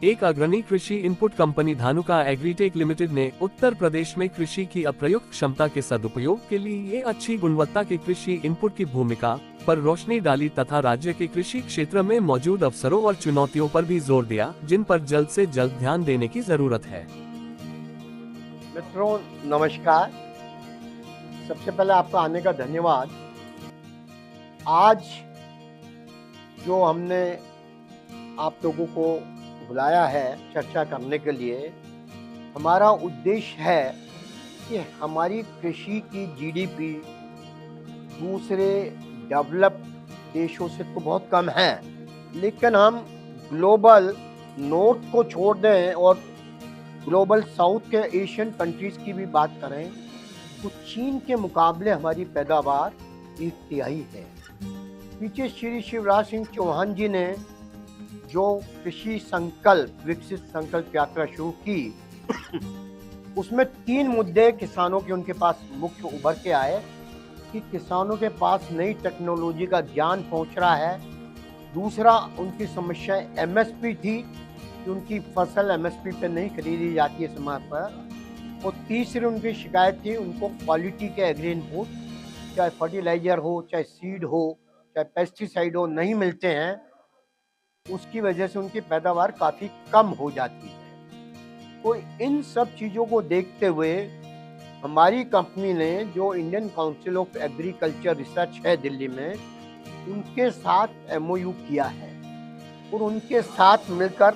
एक अग्रणी कृषि input company Dhanuka agritech limited ने उत्तर प्रदेश में कृषि की अप्रयुक्त क्षमता के सदुपयोग के लिए अच्छी गुणवत्ता के कृषि इनपुट की भूमिका पर रोशनी डाली तथा राज्य के कृषि क्षेत्र में मौजूद अवसरों और चुनौतियों पर भी जोर दिया, जिन पर जल्द से जल्द ध्यान देने की जरूरत है। मित्रों नमस्कार। सबसे पहले आपका आने का धन्यवाद। आज जो हमने आप लोगों को बुलाया है चर्चा करने के लिए, हमारा उद्देश्य है कि हमारी कृषि की जीडीपी दूसरे डेवलप्ड देशों से तो बहुत कम है, लेकिन हम ग्लोबल नॉर्थ को छोड़ दें और ग्लोबल साउथ के एशियन कंट्रीज़ की भी बात करें तो चीन के मुकाबले हमारी पैदावार 1/3 है। पीछे श्री शिवराज सिंह चौहान जी ने जो कृषि संकल्प विकसित संकल्प यात्रा शुरू की उसमें 3 मुद्दे किसानों के उनके पास मुख्य उभर के आए कि किसानों के पास नई टेक्नोलॉजी का ज्ञान पहुंच रहा है। दूसरा, उनकी समस्या एमएसपी थी कि उनकी फसल एमएसपी पे नहीं खरीदी जाती है समय पर। और तीसरी उनकी शिकायत थी उनको क्वालिटी के एग्री इनपुट, चाहे फर्टिलाइजर हो, चाहे सीड हो, चाहे पेस्टिसाइड हो, नहीं मिलते हैं। उसकी वजह से उनकी पैदावार काफ़ी कम हो जाती है। तो इन सब चीज़ों को देखते हुए हमारी कंपनी ने जो Indian council of agriculture research है दिल्ली में, उनके साथ एमओयू किया है और उनके साथ मिलकर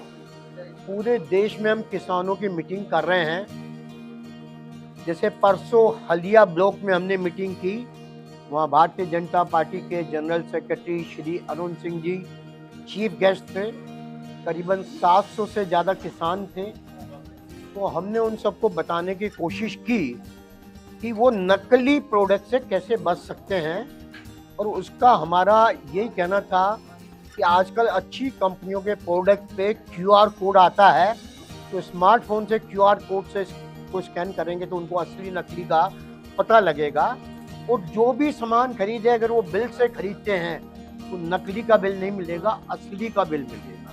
पूरे देश में हम किसानों की मीटिंग कर रहे हैं। जैसे परसों हल्दिया ब्लॉक में हमने मीटिंग की, वहाँ भारतीय जनता पार्टी के general secretary Shri Arun Singh ji chief guest थे। करीबन 700 से ज़्यादा किसान थे। तो हमने उन सबको बताने की कोशिश की कि वो नकली प्रोडक्ट से कैसे बच सकते हैं। और उसका हमारा यही कहना था कि आजकल अच्छी कंपनियों के प्रोडक्ट पे क्यूआर कोड आता है, तो स्मार्टफोन से क्यूआर कोड से को स्कैन करेंगे तो उनको असली नकली का पता लगेगा। और जो भी सामान खरीदे अगर वो बिल से खरीदते हैं तो नकली का बिल नहीं मिलेगा, असली का बिल मिलेगा।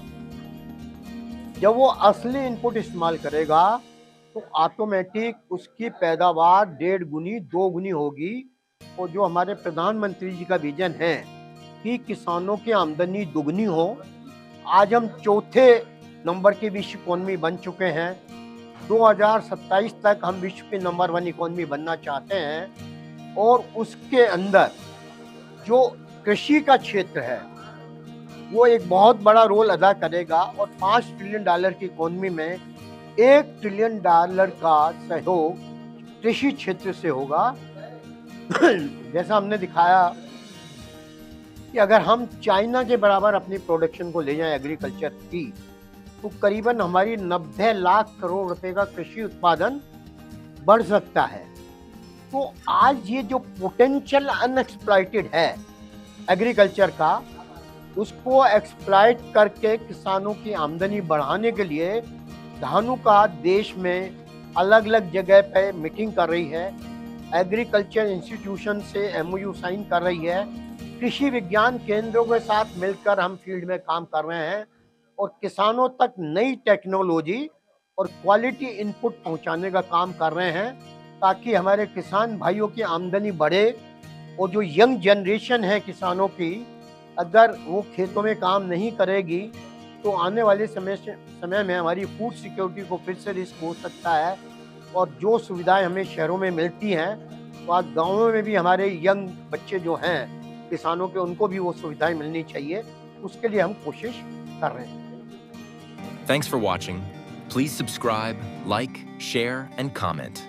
जब वो असली इनपुट इस्तेमाल करेगा तो ऑटोमेटिक उसकी पैदावार 1.5 गुनी 2 गुनी होगी। और जो हमारे प्रधानमंत्री जी का विजन है कि किसानों की आमदनी दुगनी हो, आज हम 4थे नंबर की विश्व इकोनॉमी बन चुके हैं। 2027 तक हम विश्व की नंबर 1 इकोनॉमी बनना चाहते हैं। और उसके अंदर जो कृषि का क्षेत्र है वो एक बहुत बड़ा रोल अदा करेगा। और $5 ट्रिलियन की इकोनॉमी में $1 ट्रिलियन का सहयोग कृषि क्षेत्र से होगा। जैसा हमने दिखाया कि अगर हम चाइना के बराबर अपनी प्रोडक्शन को ले जाएं एग्रीकल्चर की, तो करीबन हमारी 90 लाख करोड़ रुपए का कृषि उत्पादन बढ़ सकता है। तो आज ये जो पोटेंशियल अनएक्सप्लॉइटेड है एग्रीकल्चर का, उसको एक्सप्लॉइट करके किसानों की आमदनी बढ़ाने के लिए धानुका देश में अलग अलग जगह पे मीटिंग कर रही है। एग्रीकल्चर इंस्टीट्यूशन से एमओयू साइन कर रही है। कृषि विज्ञान केंद्रों के साथ मिलकर हम फील्ड में काम कर रहे हैं और किसानों तक नई टेक्नोलॉजी और क्वालिटी इनपुट पहुंचाने का काम कर रहे हैं, ताकि हमारे किसान भाइयों की आमदनी बढ़े। और जो यंग जनरेशन है किसानों की, अगर वो खेतों में काम नहीं करेगी तो आने वाले समय में हमारी फूड सिक्योरिटी को फिर से रिस्क हो सकता है। और जो सुविधाएं हमें शहरों में मिलती हैं, तो आज गाँवों में भी हमारे यंग बच्चे जो हैं किसानों के, उनको भी वो सुविधाएं मिलनी चाहिए। उसके लिए हम कोशिश कर रहे हैं। Thanks for watching. Please subscribe, like, share, and comment.